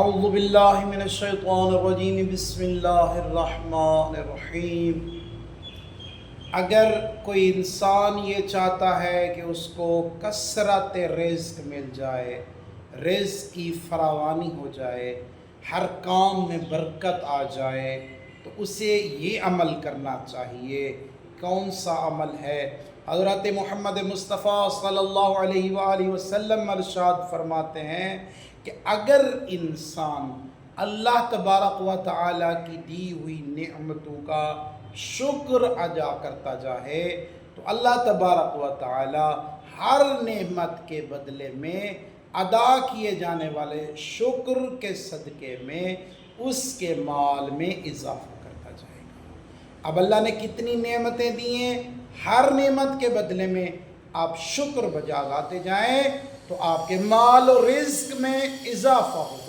اعوذ باللہ من الشیطان الرجیم بسم اللہ الرحمن الرحیم۔ اگر کوئی انسان یہ چاہتا ہے کہ اس کو کثرت رزق مل جائے، رزق کی فراوانی ہو جائے، ہر کام میں برکت آ جائے، تو اسے یہ عمل کرنا چاہیے۔ کون سا عمل ہے؟ حضرت محمد مصطفیٰ صلی اللہ علیہ وآلہ وسلم ارشاد فرماتے ہیں کہ اگر انسان اللہ تبارک و تعالیٰ کی دی ہوئی نعمتوں کا شکر ادا کرتا جائے تو اللہ تبارک و تعالیٰ ہر نعمت کے بدلے میں ادا کیے جانے والے شکر کے صدقے میں اس کے مال میں اضافہ کرتا جائے گا۔ اب اللہ نے کتنی نعمتیں دی ہیں، ہر نعمت کے بدلے میں آپ شکر بجا لاتے جائیں تو آپ کے مال و رزق میں اضافہ ہوگا۔